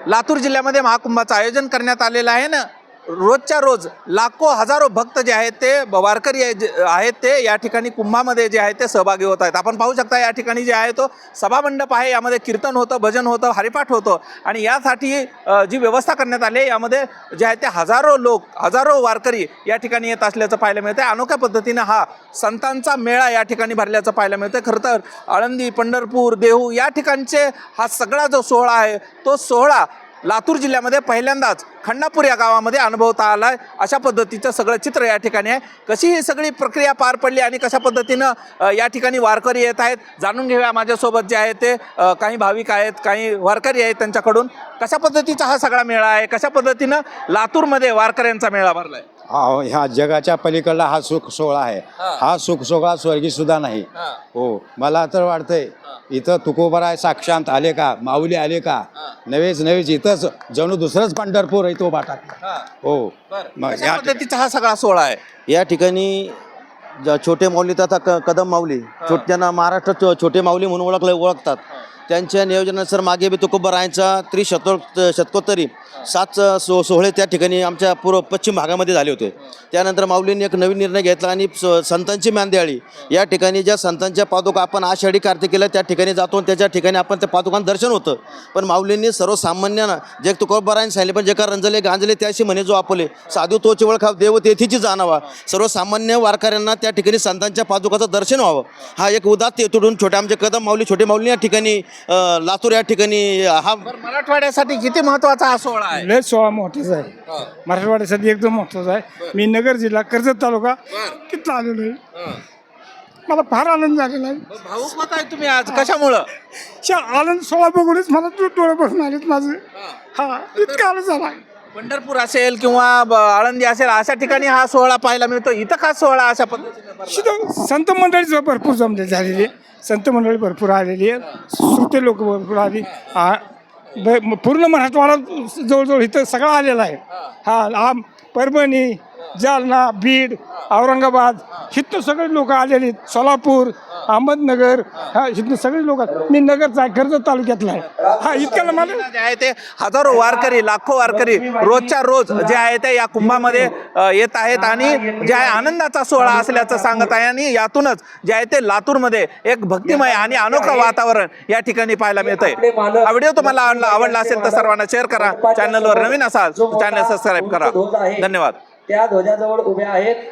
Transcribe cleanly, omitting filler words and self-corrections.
लातूर जिल्ह्यामध्ये महाकुंभाचं आयोजन करण्यात आलेलं आहे ना। रोजच्या रोज लाखो हजारो भक्त जे आहेत ते वारकरी आहेत ते या ठिकाणी कुंभामध्ये जे आहे ते सहभागी होत आहेत। आपण पाहू शकता या ठिकाणी जे आहे तो सभामंडप आहे, यामध्ये कीर्तन होतं, भजन होतं, हरिपाठ होतं आणि यासाठी जी व्यवस्था करण्यात आली यामध्ये जे आहे ते हजारो लोक, हजारो वारकरी या ठिकाणी येत असल्याचं पाहायला मिळतं। अनोख्या पद्धतीनं हा संतांचा मेळा या ठिकाणी भरल्याचं पाहायला मिळतं। खरं तर आळंदी, पंढरपूर, देहू या ठिकाणचे हा सगळा जो सोहळा आहे तो सोहळा लातूर जिल्ह्यामध्ये पहिल्यांदाच खंडापूर या गावामध्ये अनुभवता आला आहे। अशा पद्धतीचं सगळं चित्र या ठिकाणी आहे। कशी ही सगळी प्रक्रिया पार पडली आणि कशा पद्धतीनं या ठिकाणी वारकरी येत आहेत जाणून घेऊया माझ्यासोबत जे आहे ते काही भाविक आहेत, काही वारकरी आहेत, त्यांच्याकडून कशा पद्धतीचा हा सगळा मेळा आहे, कशा पद्धतीनं लातूरमध्ये वारकऱ्यांचा मेळा भरला आहे। ह्या जगाच्या पलीकडला हा सुख सोहळा आहे। हा सुख सोहळा स्वर्गी सुद्धा नाही। हो, मला तर वाटतंय इथं तुकोबराय साक्षांत आले का, माऊली आले का, नवेच इथंच जणू दुसरंच पंढरपूर आहे तो बाटा। हो, मग या पद्धतीचा हा सगळा सोहळा आहे। या ठिकाणी छोटे माऊली तथा कदम माऊली, त्यांना महाराष्ट्रात छोटे माऊली म्हणून ओळखतात। त्यांच्या नियोजनानुसार मागे बी तुकोबरायांचा शतकोत्तरी 7 सोहळे त्या ठिकाणी आमच्या पश्चिम भागामध्ये झाले होते। त्यानंतर माऊलींनी एक नवीन निर्णय घेतला आणि संतांची मांदियाळी या ठिकाणी ज्या संतांच्या पादुका आपण आषाढी कार्तिकीला त्या ठिकाणी जातो आणि त्याच्या ठिकाणी आपण त्या पादुकांचं दर्शन होतं। पण माऊलींनी सर्वसामान्यांना जे तुकोबरायांनी सांगितले, पण जे का रंजले गांजले त्याशी म्हणे जो आपले साधू तोची ओळखा देव तेथीची जाणावा, सर्वसामान्य वारकऱ्यांना त्या ठिकाणी संतांच्या पादुकाचं दर्शन व्हावं हा एक उदात्त हेतून छोटे आमचे कदम माऊली, छोटे माऊली या ठिकाणी लातूर या ठिकाणी हा मराठवाड्यासाठी किती महत्वाचा हा सोहळा आहे। लय सोहळा मोठाच आहे, मराठवाड्यासाठी एकदम मोठाच आहे। मी नगर जिल्हा कर्जत तालुका किती आलेलो आहे, मला फार आनंद झालेला आहे। भाऊक होत आहे तुम्ही आज, कशामुळं? आनंद सोहळा बघूनच मला डोळे भरून आलेत माझे। हा, इतका आनंद झाला। पंढरपूर असेल किंवा आळंदी असेल अशा ठिकाणी हा सोहळा पाहायला मिळतो, इथं खास सोहळा अशा पद्धतीने संत मंडळी भरपूर जमले झालेली, संत मंडळी भरपूर आलेली आहे, श्रोते लोक भरपूर आली। पूर्ण मराठवाडा जवळजवळ इथं सगळा आलेला आहे। हा, परभणी, जालना, बीड, औरंगाबाद इथं सगळे लोक आलेले, सोलापूर, अहमदनगर, हा इथं सगळे लोक। मी नगरचा आहे, कर्जत तालुक्यातला आहे। हा, इतक्याला मला जे आहे ते हजारो वारकरी, लाखो वारकरी रोजच्या रोज जे आहे ते या कुंभामध्ये येत आहेत आणि जे आहे आनंदाचा सोहळा असल्याचं सांगत आहे। आणि यातूनच जे आहे ते लातूरमध्ये एक भक्तिमय आणि अनोखं वातावरण या ठिकाणी पाहायला मिळतंय। हा व्हिडिओ तुम्हाला आवडला असेल तर सर्वांना शेअर करा, चॅनलवर नवीन असाल चॅनल सबस्क्राईब करा। धन्यवाद। त्या ध्वजाजवळ उभ्या आहेत।